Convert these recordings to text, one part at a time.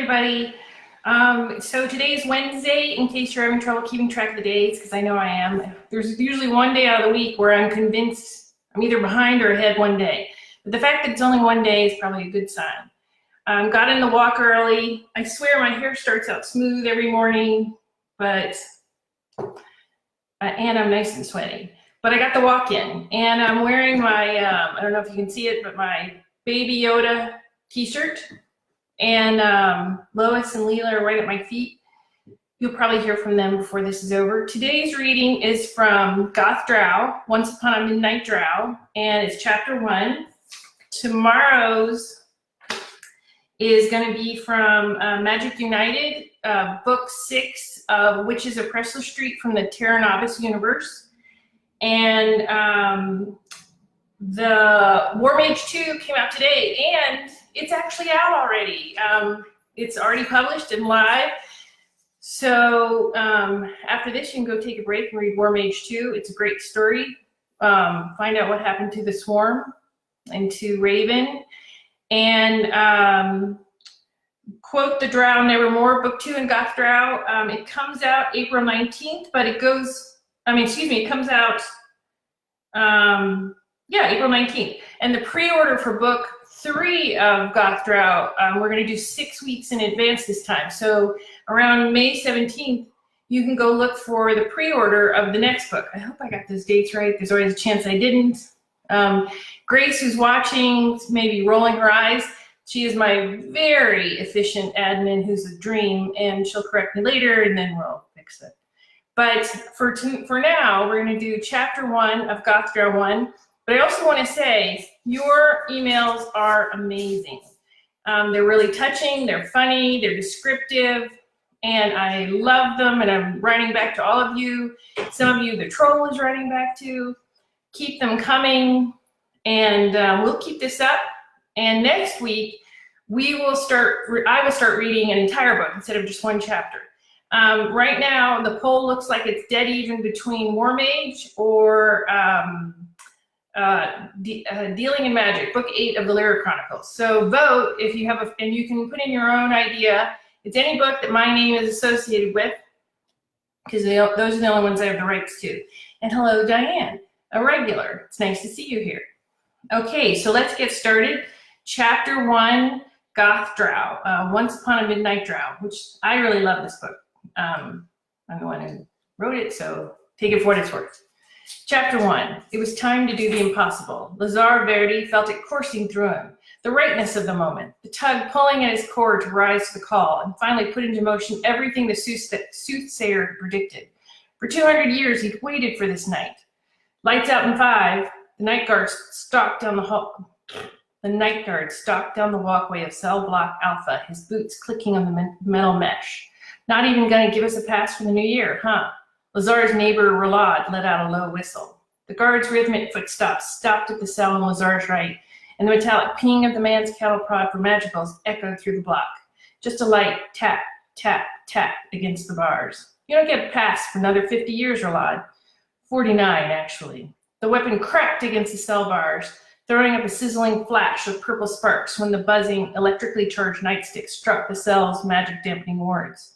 everybody. So today is Wednesday, in case you're having trouble keeping track of the days, because I know I am. There's usually one day out of the week where I'm convinced I'm either behind or ahead one day. But the fact that it's only one day is probably a good sign. Got in the walk early. I swear my hair starts out smooth every morning, but and I'm nice and sweaty. But I got the walk in, and I'm wearing my, I don't know if you can see it, but my Baby Yoda t-shirt. And Lois and Leela are right at my feet. You'll probably hear from them before this is over. Today's reading is from Drow, Once Upon a Midnight Drow, and it's chapter 1. Tomorrow's is going to be from Magic United, book 6 of Witches of Pressler Street from the Terra Novice universe. And the War Mage 2 came out today, and it's actually out already. It's already published and live. So after this, you can go take a break and read War Mage 2. It's a great story. Find out what happened to the Swarm and to Raven. And quote the Drow Nevermore, book 2 in Goth Drow. It comes out April 19th, but it goes, it comes out, April 19th. And the pre-order for book 3 of Goth Drow, we're going to do 6 weeks in advance this time. So around May 17th, you can go look for the pre-order of the next book. I hope I got those dates right. There's always a chance I didn't. Grace, who's watching, maybe rolling her eyes. She is my very efficient admin who's a dream, and she'll correct me later, and then we'll fix it. But for now, we're going to do chapter 1 of Goth Drow 1. But I also want to say, your emails are amazing. They're really touching, they're funny, they're descriptive, and I love them, and I'm writing back to all of you. Some of you, the troll is writing back to. Keep them coming, and we'll keep this up. And next week, I will start reading an entire book instead of just one chapter. Right now, the poll looks like it's dead even between War Mage or Dealing in Magic, book 8 of the Lyra Chronicles. So vote if you have and you can put in your own idea. It's any book that my name is associated with, because those are the only ones I have the rights to. And hello, Diane, a regular. It's nice to see you here. Okay, so let's get started. Chapter 1, Goth Drow, Once Upon a Midnight Drow, which I really love this book. I'm the one who wrote it, so take it for what it's worth. Chapter 1, it was time to do the impossible. Lazar Verdi felt it coursing through him, the rightness of the moment, the tug pulling at his core to rise to the call, and finally put into motion everything the soothsayer had predicted. For 200 years, he'd waited for this night. Lights out in 5, the night guard stalked down the hall. The night guard stalked down the walkway of cell block Alpha, his boots clicking on the metal mesh. Not even gonna give us a pass for the new year, huh? Lazar's neighbor, Rolad, let out a low whistle. The guard's rhythmic footsteps stopped at the cell on Lazar's right, and the metallic ping of the man's cattle prod for magicals echoed through the block. Just a light tap, tap, tap against the bars. You don't get a pass for another 50 years, Rolad. 49, actually. The weapon cracked against the cell bars, throwing up a sizzling flash of purple sparks when the buzzing, electrically charged nightstick struck the cell's magic-dampening wards.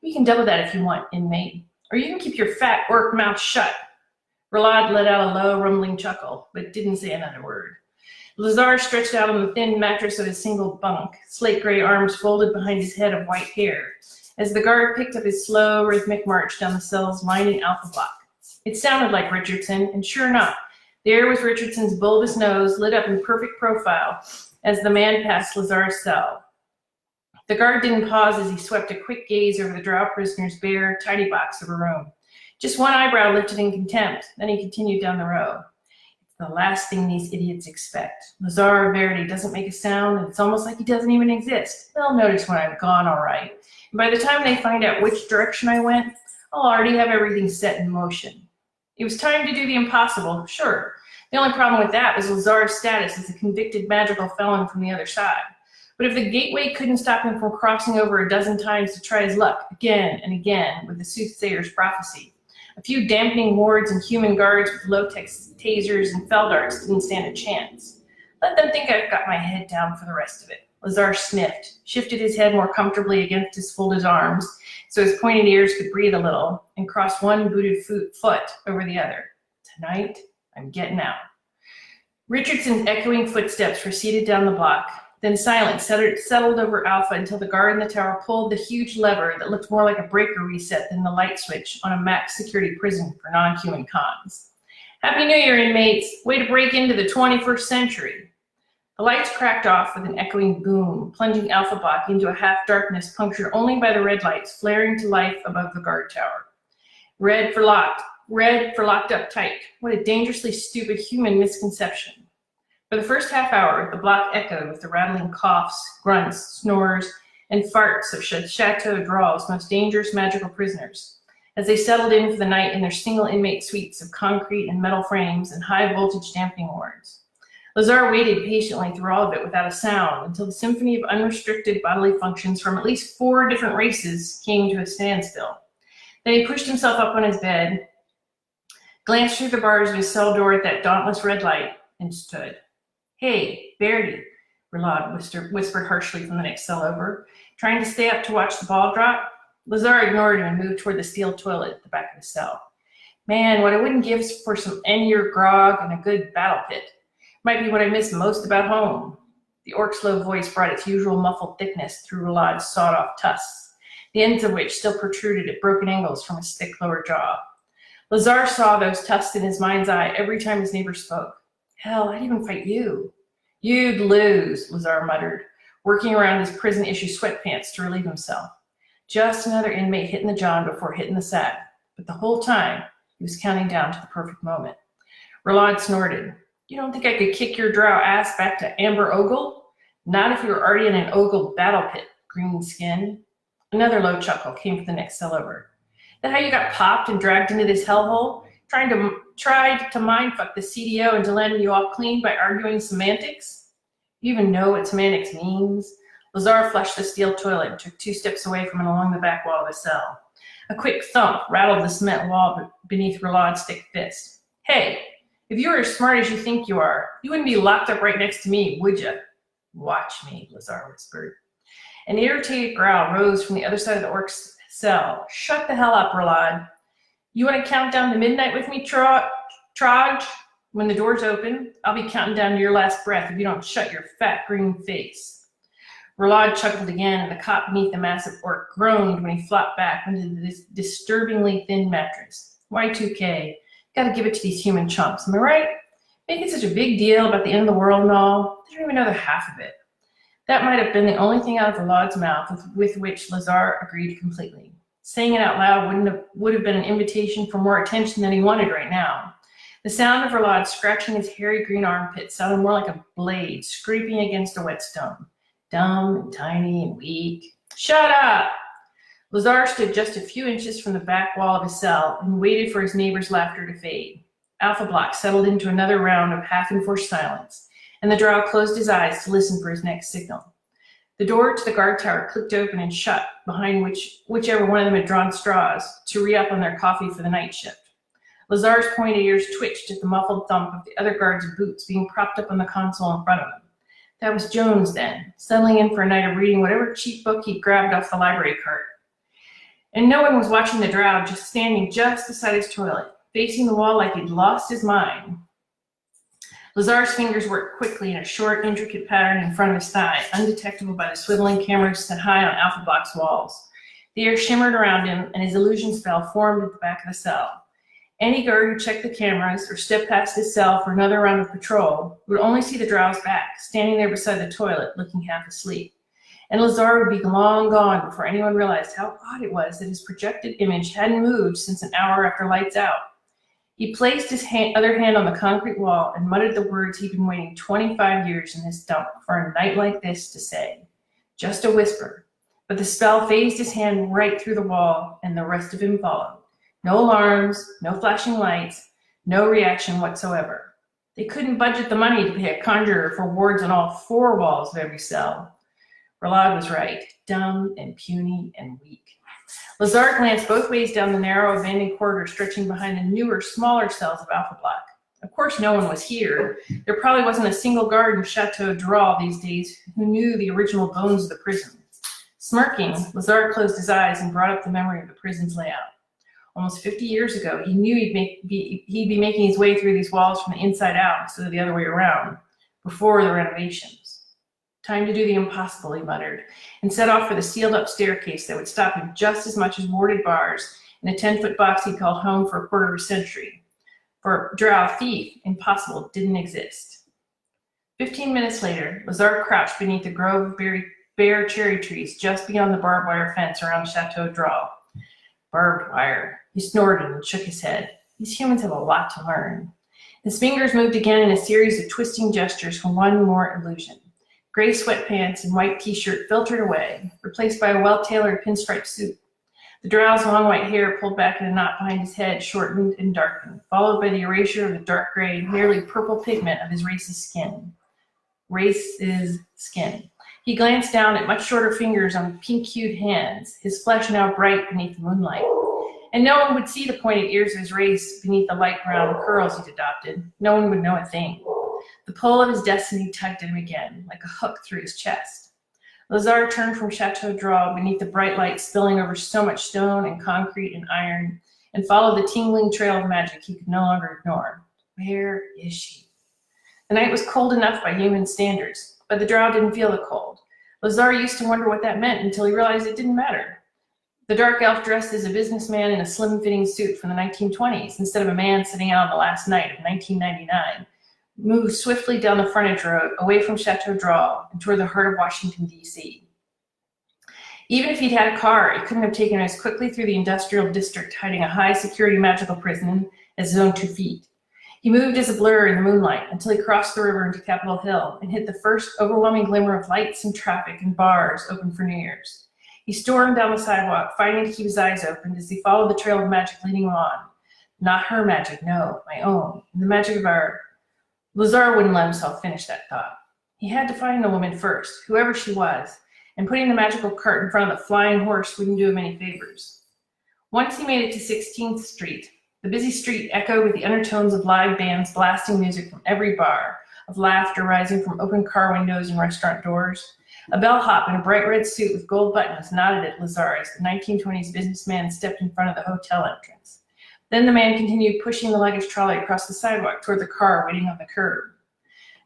We can double that if you want, inmate. Or you can keep your fat orc mouth shut. Rolad let out a low, rumbling chuckle, but didn't say another word. Lazar stretched out on the thin mattress of his single bunk, slate-gray arms folded behind his head of white hair, as the guard picked up his slow, rhythmic march down the cell's lining Alpha block. It sounded like Richardson, and sure enough, there was Richardson's bulbous nose lit up in perfect profile as the man passed Lazar's cell. The guard didn't pause as he swept a quick gaze over the Drow prisoner's bare, tidy box of a room. Just one eyebrow lifted in contempt, then he continued down the row. It's the last thing these idiots expect. Lazar Verdi doesn't make a sound, and it's almost like he doesn't even exist. They'll notice when I'm gone, all right. And by the time they find out which direction I went, I'll already have everything set in motion. It was time to do the impossible, sure. The only problem with that was Lazar's status as a convicted magical felon from the other side. But if the gateway couldn't stop him from crossing over a dozen times to try his luck again and again with the soothsayer's prophecy, a few dampening wards and human guards with low-tech tasers and feldarts didn't stand a chance. Let them think I've got my head down for the rest of it. Lazar sniffed, shifted his head more comfortably against his folded arms so his pointed ears could breathe a little, and crossed one booted foot over the other. Tonight, I'm getting out. Richardson's echoing footsteps receded down the block. Then silence settled over Alpha until the guard in the tower pulled the huge lever that looked more like a breaker reset than the light switch on a max security prison for non-human cons. Happy New Year, inmates. Way to break into the 21st century. The lights cracked off with an echoing boom, plunging Alpha Block into a half-darkness punctured only by the red lights flaring to life above the guard tower. Red for locked up tight. What a dangerously stupid human misconception. For the first half hour, the block echoed with the rattling coughs, grunts, snores, and farts of Chateau Draw's most dangerous magical prisoners, as they settled in for the night in their single inmate suites of concrete and metal frames and high voltage damping wards. Lazar waited patiently through all of it without a sound until the symphony of unrestricted bodily functions from at least 4 different races came to a standstill. Then he pushed himself up on his bed, glanced through the bars of his cell door at that dauntless red light, and stood. Hey, Verdi, Roulade whispered harshly from the next cell over. Trying to stay up to watch the ball drop? Lazar ignored him and moved toward the steel toilet at the back of the cell. Man, what I wouldn't give for some end-year grog and a good battle pit. Might be what I miss most about home. The orc's low voice brought its usual muffled thickness through Roulade's sawed-off tusks, the ends of which still protruded at broken angles from his thick lower jaw. Lazar saw those tusks in his mind's eye every time his neighbor spoke. Hell, I'd even fight you. You'd lose, Lazar muttered, working around his prison-issue sweatpants to relieve himself. Just another inmate hitting the john before hitting the sack. But the whole time, he was counting down to the perfect moment. Roulade snorted. You don't think I could kick your drow ass back to Amber Ogle? Not if you were already in an Ogle battle pit, green skin. Another low chuckle came from the next cell over. That how you got popped and dragged into this hellhole? Tried to mindfuck the CDO into letting you off clean by arguing semantics? You even know what semantics means? Lazar flushed the steel toilet and took 2 steps away from it along the back wall of the cell. A quick thump rattled the cement wall beneath Roulade's thick fist. Hey, if you were as smart as you think you are, you wouldn't be locked up right next to me, would you? Watch me, Lazar whispered. An irritated growl rose from the other side of the orc's cell. Shut the hell up, Roulade. You want to count down to midnight with me, Troj? When the doors open, I'll be counting down to your last breath if you don't shut your fat green face. Roulade chuckled again, and the cot beneath the massive orc groaned when he flopped back into this disturbingly thin mattress. Y2K. Gotta give it to these human chumps, am I right? Making such a big deal about the end of the world and all. They don't even know the half of it. That might have been the only thing out of Roulade's mouth with which Lazar agreed completely. Saying it out loud would have been an invitation for more attention than he wanted right now. The sound of Roulade scratching his hairy green armpit sounded more like a blade scraping against a whetstone. Dumb and tiny and weak. Shut up! Lazar stood just a few inches from the back wall of his cell and waited for his neighbor's laughter to fade. Alpha Block settled into another round of half-enforced silence, and the Drow closed his eyes to listen for his next signal. The door to the guard tower clicked open and shut behind whichever one of them had drawn straws to re-up on their coffee for the night shift. Lazar's pointed ears twitched at the muffled thump of the other guard's boots being propped up on the console in front of him. That was Jones then, settling in for a night of reading whatever cheap book he'd grabbed off the library cart. And no one was watching the Drow, just standing just beside his toilet, facing the wall like he'd lost his mind. Lazar's fingers worked quickly in a short, intricate pattern in front of his thigh, undetectable by the swiveling cameras set high on Alpha Block's walls. The air shimmered around him, and his illusion spell formed at the back of the cell. Any guard who checked the cameras or stepped past his cell for another round of patrol would only see the Drow's back, standing there beside the toilet, looking half asleep. And Lazar would be long gone before anyone realized how odd it was that his projected image hadn't moved since an hour after lights out. He placed his other hand on the concrete wall and muttered the words he'd been waiting 25 years in this dump for a night like this to say. Just a whisper. But the spell phased his hand right through the wall, and the rest of him followed. No alarms, no flashing lights, no reaction whatsoever. They couldn't budget the money to pay a conjurer for wards on all 4 walls of every cell. Roulade was right. Dumb and puny and weak. Lazar glanced both ways down the narrow, abandoned corridor stretching behind the newer, smaller cells of Alpha Block. Of course, no one was here. There probably wasn't a single guard in Chateau Drow these days who knew the original bones of the prison. Smirking, Lazar closed his eyes and brought up the memory of the prison's layout. Almost 50 years ago, he knew he'd be making his way through these walls from the inside out instead of the other way around, before the renovations. Time to do the impossible, he muttered, and set off for the sealed-up staircase that would stop him just as much as warded bars in a 10-foot box he called home for a quarter of a century. For Drow thief, impossible didn't exist. 15 minutes later, Lazar crouched beneath a grove of bare cherry trees just beyond the barbed wire fence around Chateau Drow. Barbed wire. He snorted and shook his head. These humans have a lot to learn. His fingers moved again in a series of twisting gestures for one more illusion. Gray sweatpants and white t-shirt filtered away, replaced by a well-tailored pinstripe suit. The Drow's long white hair pulled back in a knot behind his head shortened and darkened, followed by the erasure of the dark gray, nearly purple pigment of his race's skin. He glanced down at much shorter fingers on pink-hued hands, his flesh now bright beneath the moonlight. And no one would see the pointed ears of his race beneath the light brown curls he'd adopted. No one would know a thing. The pull of his destiny tugged at him again, like a hook through his chest. Lazar turned from Chateau Drow beneath the bright light spilling over so much stone and concrete and iron, and followed the tingling trail of magic he could no longer ignore. Where is she? The night was cold enough by human standards, but the Drow didn't feel the cold. Lazar used to wonder what that meant until he realized it didn't matter. The dark elf dressed as a businessman in a slim-fitting suit from the 1920s instead of a man sitting out on the last night of 1999, moved swiftly down the frontage road away from Chateau Drow and toward the heart of Washington, D.C. Even if he'd had a car, it couldn't have taken him as quickly through the industrial district hiding a high-security magical prison as his own 2 feet. He moved as a blur in the moonlight until he crossed the river into Capitol Hill and hit the first overwhelming glimmer of lights and traffic and bars open for New Year's. He stormed down the sidewalk, fighting to keep his eyes open as he followed the trail of magic leading him on. Not her magic, no, my own, and the magic of our... Lazar wouldn't let himself finish that thought. He had to find the woman first, whoever she was, and putting the magical cart in front of the flying horse wouldn't do him any favors. Once he made it to 16th Street, the busy street echoed with the undertones of live bands blasting music from every bar, of laughter rising from open car windows and restaurant doors. A bellhop in a bright red suit with gold buttons nodded at Lazar as the 1920s businessman stepped in front of the hotel entrance. Then the man continued pushing the luggage trolley across the sidewalk toward the car waiting on the curb.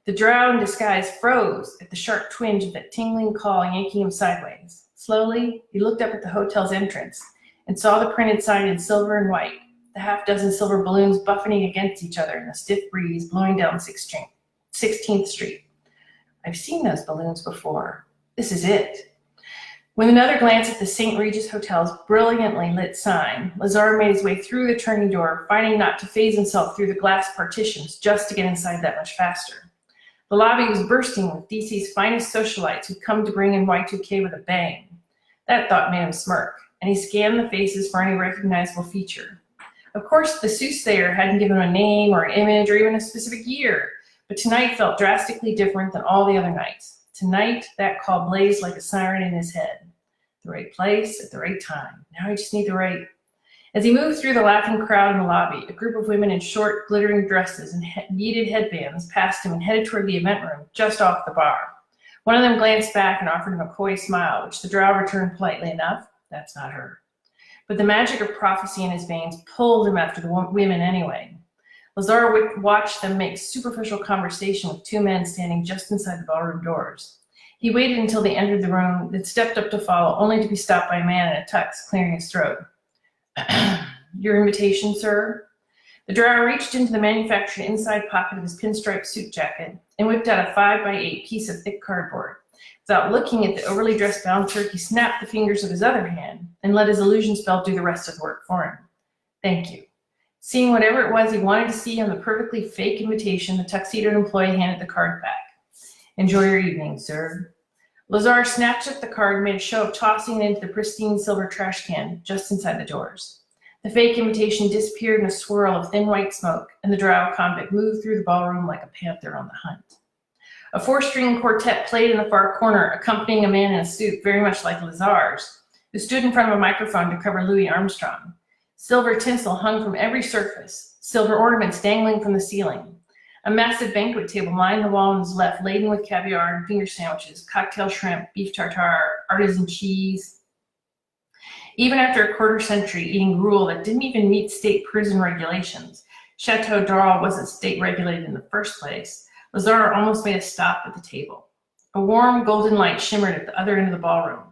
The Drow in disguise froze at the sharp twinge of that tingling call yanking him sideways. Slowly, he looked up at the hotel's entrance and saw the printed sign in silver and white, the half-dozen silver balloons buffeting against each other in the stiff breeze blowing down 16th Street. I've seen those balloons before. This is it. With another glance at the St. Regis Hotel's brilliantly lit sign, Lazar made his way through the turning door, finding not to phase himself through the glass partitions just to get inside that much faster. The lobby was bursting with DC's finest socialites who'd come to bring in Y2K with a bang. That thought made him smirk, and he scanned the faces for any recognizable feature. Of course, the soothsayer hadn't given him a name or an image or even a specific year, but tonight felt drastically different than all the other nights. Tonight, that call blazed like a siren in his head. The right place at the right time. Now I just need the right... As he moved through the laughing crowd in the lobby, a group of women in short, glittering dresses and beaded headbands passed him and headed toward the event room just off the bar. One of them glanced back and offered him a coy smile, which the Drow returned politely enough. That's not her. But the magic of prophecy in his veins pulled him after the women anyway. Lazar watched them make superficial conversation with 2 men standing just inside the ballroom doors. He waited until they entered the room, then stepped up to follow, only to be stopped by a man in a tux, clearing his throat. Your invitation, sir? The Drow reached into the manufactured inside pocket of his pinstripe suit jacket and whipped out a 5x8 piece of thick cardboard. Without looking at the overly dressed bouncer, he snapped the fingers of his other hand and let his illusion spell do the rest of the work for him. Thank you. Seeing whatever it was he wanted to see on the perfectly fake invitation, the tuxedoed employee handed the card back. Enjoy your evening, sir. Lazar snatched up the card and made a show of tossing it into the pristine silver trash can just inside the doors. The fake invitation disappeared in a swirl of thin white smoke, and the Drow convict moved through the ballroom like a panther on the hunt. A 4-string quartet played in the far corner, accompanying a man in a suit very much like Lazar's, who stood in front of a microphone to cover Louis Armstrong. Silver tinsel hung from every surface, silver ornaments dangling from the ceiling. A massive banquet table lined the wall on his left, laden with caviar and finger sandwiches, cocktail shrimp, beef tartare, artisan cheese. Even after a quarter century eating gruel that didn't even meet state prison regulations, Chateau Drow wasn't state regulated in the first place, Lazar almost made a stop at the table. A warm golden light shimmered at the other end of the ballroom.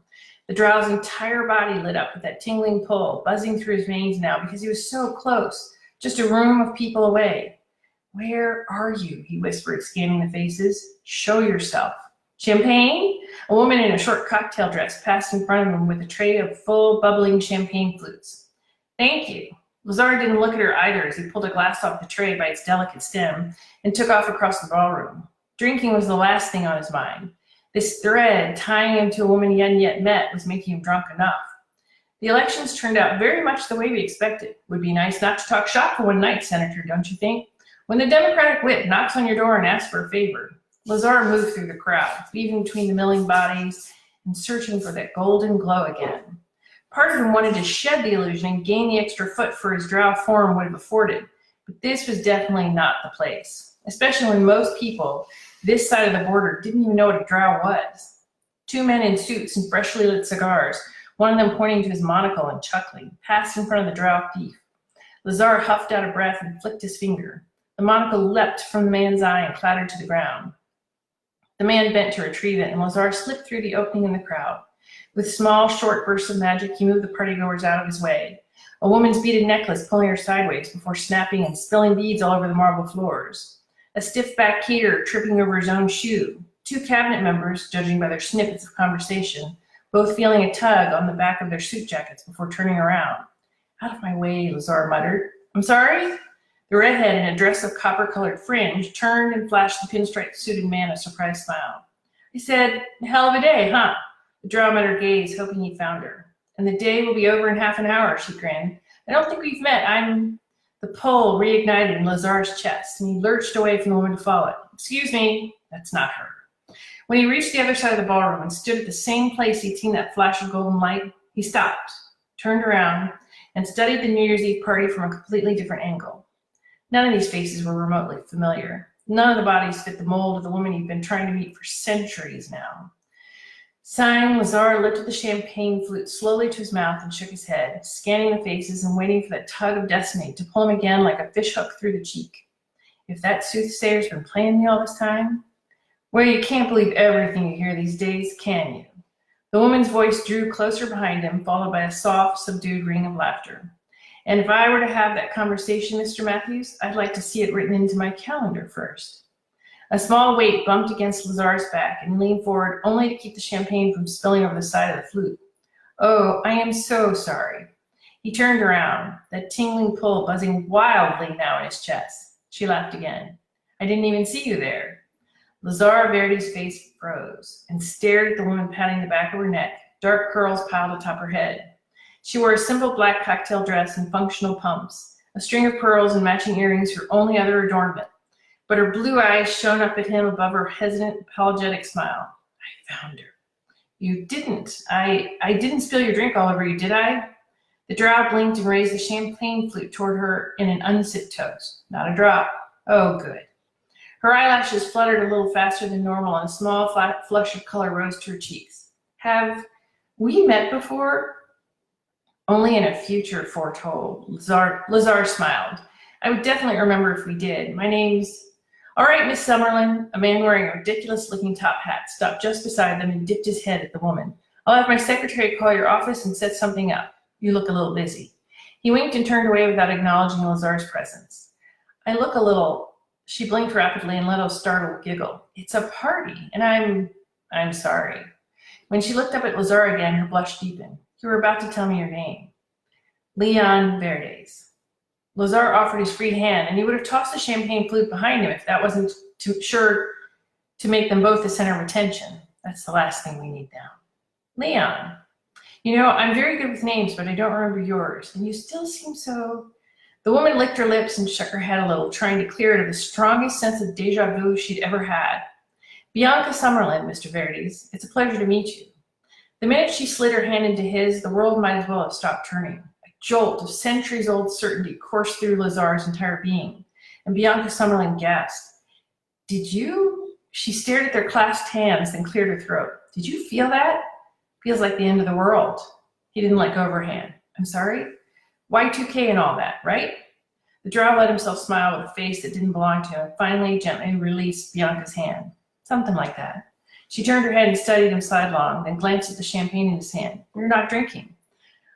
The Drow's entire body lit up with that tingling pull, buzzing through his veins now because he was so close, just a room of people away. Where are you? He whispered, scanning the faces. Show yourself. Champagne? A woman in a short cocktail dress passed in front of him with a tray of full, bubbling champagne flutes. Thank you. Lazar didn't look at her either as he pulled a glass off the tray by its delicate stem and took off across the ballroom. Drinking was the last thing on his mind. This thread tying him to a woman he hadn't yet met was making him drunk enough. The elections turned out very much the way we expected. Would be nice not to talk shop for one night, Senator, don't you think? When the Democratic whip knocks on your door and asks for a favor, Lazar moved through the crowd, weaving between the milling bodies and searching for that golden glow again. Part of him wanted to shed the illusion and gain the extra foot for his Drow form would have afforded, but this was definitely not the place, especially when most people this side of the border didn't even know what a Drow was. Two men in suits and freshly lit cigars, one of them pointing to his monocle and chuckling, passed in front of the Drow thief. Lazar huffed out a breath and flicked his finger. The monocle leapt from the man's eye and clattered to the ground. The man bent to retrieve it, and Lazar slipped through the opening in the crowd. With small, short bursts of magic, he moved the partygoers out of his way. A woman's beaded necklace pulling her sideways before snapping and spilling beads all over the marble floors. A stiff-backed caterer tripping over his own shoe. Two cabinet members, judging by their snippets of conversation, both feeling a tug on the back of their suit jackets before turning around. Out of my way, Lazar muttered. I'm sorry? The redhead in a dress of copper-colored fringe turned and flashed the pinstripe-suited man a surprised smile. He said, hell of a day, huh? The Drow met her gaze, hoping he found her. And the day will be over in half an hour, she grinned. I don't think we've met. The pull reignited in Lazar's chest, and he lurched away from the woman to follow it. Excuse me, that's not her. When he reached the other side of the ballroom and stood at the same place he'd seen that flash of golden light, he stopped, turned around, and studied the New Year's Eve party from a completely different angle. None of these faces were remotely familiar. None of the bodies fit the mold of the woman he'd been trying to meet for centuries now. Sighing, Lazar lifted the champagne flute slowly to his mouth and shook his head, scanning the faces and waiting for that tug of destiny to pull him again like a fishhook through the cheek. If that soothsayer's been playing me all this time? Well, you can't believe everything you hear these days, can you? The woman's voice drew closer behind him, followed by a soft, subdued ring of laughter. And if I were to have that conversation, Mr. Matthews, I'd like to see it written into my calendar first. A small weight bumped against Lazar's back and leaned forward only to keep the champagne from spilling over the side of the flute. Oh, I am so sorry. He turned around, that tingling pull buzzing wildly now in his chest. She laughed again. I didn't even see you there. Lazar Verdi's face froze and stared at the woman patting the back of her neck, dark curls piled atop her head. She wore a simple black cocktail dress and functional pumps, a string of pearls and matching earrings her only other adornment. But her blue eyes shone up at him above her hesitant, apologetic smile. I found her. You didn't. I didn't spill your drink all over you, did I? The Drow blinked and raised the champagne flute toward her in an unsipped toast. Not a drop. Oh, good. Her eyelashes fluttered a little faster than normal, and a small flat flush of color rose to her cheeks. Have we met before? Only in a future foretold. Lazar smiled. I would definitely remember if we did. My name's... All right, Miss Summerlin. A man wearing a ridiculous-looking top hat stopped just beside them and dipped his head at the woman. I'll have my secretary call your office and set something up. You look a little busy. He winked and turned away without acknowledging Lazar's presence. I look a little... She blinked rapidly and let a startled giggle. It's a party, and I'm sorry. When she looked up at Lazar again, her blush deepened. You were about to tell me your name. Leon Verdes. Lazar offered his free hand, and he would have tossed the champagne flute behind him if that wasn't sure to make them both the center of attention. That's the last thing we need now. Leon. You know, I'm very good with names, but I don't remember yours, and you still seem so... The woman licked her lips and shook her head a little, trying to clear it of the strongest sense of déjà vu she'd ever had. Bianca Summerlin, Mr. Verdes. It's a pleasure to meet you. The minute she slid her hand into his, the world might as well have stopped turning. I jolt of centuries-old certainty coursed through Lazar's entire being, and Bianca Summerlin gasped. Did you? She stared at their clasped hands, then cleared her throat. Did you feel that? Feels like the end of the world. He didn't let go of her hand. I'm sorry? Y2K and all that, right? The Drow let himself smile with a face that didn't belong to him, and finally gently released Bianca's hand. Something like that. She turned her head and studied him sidelong, then glanced at the champagne in his hand. You're not drinking.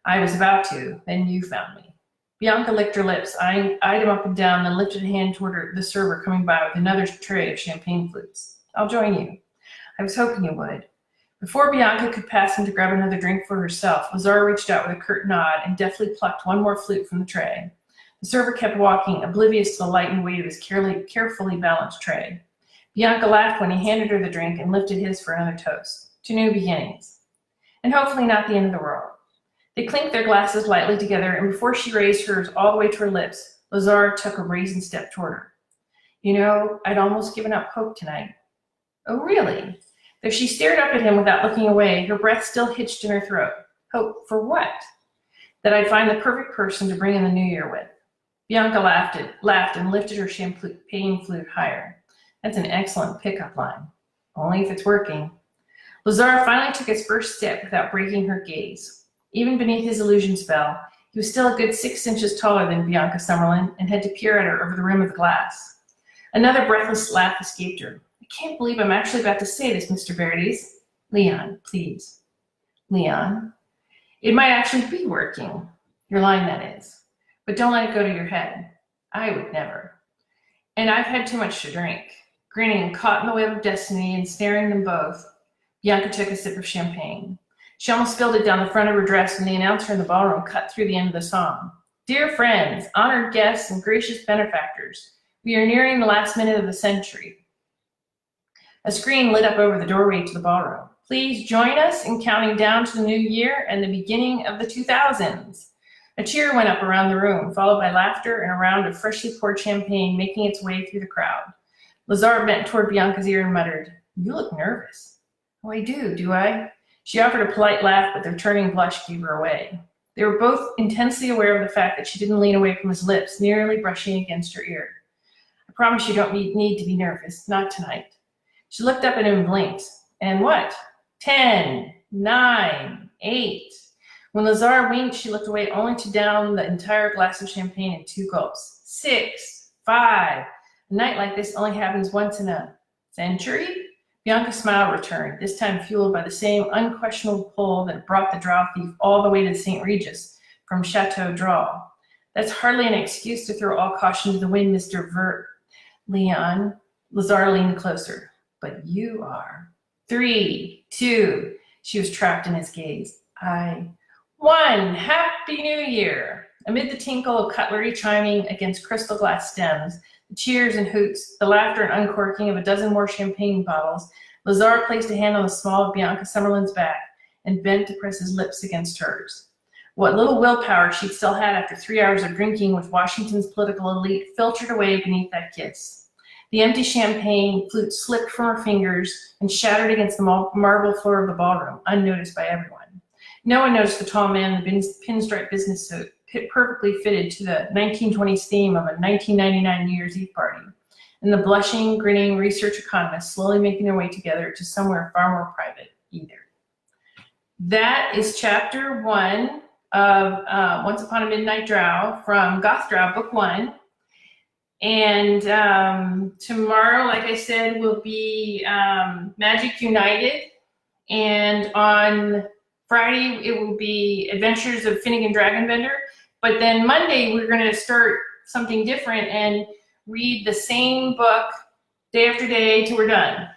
I was about to, then you found me. Bianca licked her lips, eyed him up and down, then lifted a hand toward the server coming by with another tray of champagne flutes. I'll join you. I was hoping you would. Before Bianca could pass him to grab another drink for herself, Lazar reached out with a curt nod and deftly plucked one more flute from the tray. The server kept walking, oblivious to the light and weight of his carefully balanced tray. Bianca laughed when he handed her the drink and lifted his for another toast. To new beginnings. And hopefully not the end of the world. They clinked their glasses lightly together, and before she raised hers all the way to her lips, Lazar took a brazen step toward her. You know, I'd almost given up hope tonight. Oh, really? Though she stared up at him without looking away, her breath still hitched in her throat. Hope for what? That I'd find the perfect person to bring in the new year with. Bianca laughed and lifted her champagne flute higher. That's an excellent pickup line. Only if it's working. Lazar finally took his first step without breaking her gaze. Even beneath his illusion spell, he was still a good 6 inches taller than Bianca Summerlin and had to peer at her over the rim of the glass. Another breathless laugh escaped her. I can't believe I'm actually about to say this, Mr. Verdes. Leon, please. Leon, it might actually be working. Your line, that is. But don't let it go to your head. I would never. And I've had too much to drink. Grinning, caught in the web of destiny and snaring them both, Bianca took a sip of champagne. She almost spilled it down the front of her dress when the announcer in the ballroom cut through the end of the song. Dear friends, honored guests, and gracious benefactors, we are nearing the last minute of the century. A screen lit up over the doorway to the ballroom. Please join us in counting down to the new year and the beginning of the 2000s. A cheer went up around the room, followed by laughter and a round of freshly poured champagne making its way through the crowd. Lazar bent toward Bianca's ear and muttered, You look nervous. Oh, I do I? She offered a polite laugh, but the returning blush gave her away. They were both intensely aware of the fact that she didn't lean away from his lips, nearly brushing against her ear. I promise you don't need to be nervous, not tonight. She looked up at him and blinked. And what? 10, 9, 8. When Lazar winked, she looked away only to down the entire glass of champagne in 2 gulps. 6, 5. A night like this only happens once in a century? Bianca's smile returned, this time fueled by the same unquestionable pull that brought the Drow thief all the way to St. Regis from Chateau Drow. That's hardly an excuse to throw all caution to the wind, Mr. Leon. Lazar leaned closer. But you are. 3, 2. She was trapped in his gaze. 1. Happy New Year. Amid the tinkle of cutlery chiming against crystal glass stems, the cheers and hoots, the laughter and uncorking of a dozen more champagne bottles, Lazar placed a hand on the small of Bianca Summerlin's back and bent to press his lips against hers. What little willpower she'd still had after 3 hours of drinking with Washington's political elite filtered away beneath that kiss. The empty champagne flute slipped from her fingers and shattered against the marble floor of the ballroom, unnoticed by everyone. No one noticed the tall man in the pinstripe business suit, perfectly fitted to the 1920s theme of a 1999 New Year's Eve party, and the blushing, grinning research economists slowly making their way together to somewhere far more private either. That is chapter 1 of Once Upon a Midnight Drow from Goth Drow, book 1. And tomorrow, like I said, will be Magic United. And on Friday, it will be Adventures of Finnegan Dragonbender. But then Monday, we're going to start something different and read the same book day after day till we're done.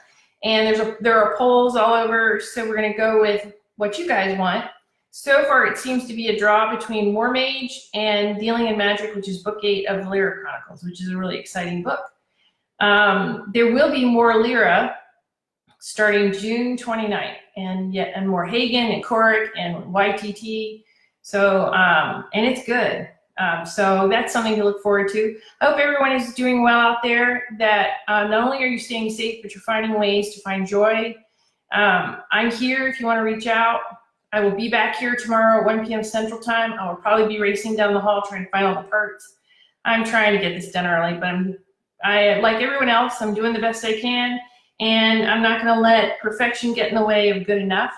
And there are polls all over, so we're going to go with what you guys want. So far, it seems to be a draw between War Mage and Dealing in Magic, which is book 8 of Lyra Chronicles, which is a really exciting book. There will be more Lyra starting June 29th, and more Hagen and Korik and YTT. So, and it's good. So that's something to look forward to. I hope everyone is doing well out there, that not only are you staying safe, but you're finding ways to find joy. I'm here if you want to reach out. I will be back here tomorrow at 1 p.m. Central Time. I will probably be racing down the hall trying to find all the parts. I'm trying to get this done early, but I, like everyone else, I'm doing the best I can, and I'm not going to let perfection get in the way of good enough.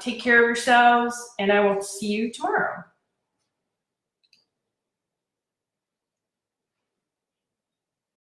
Take care of yourselves, and I will see you tomorrow.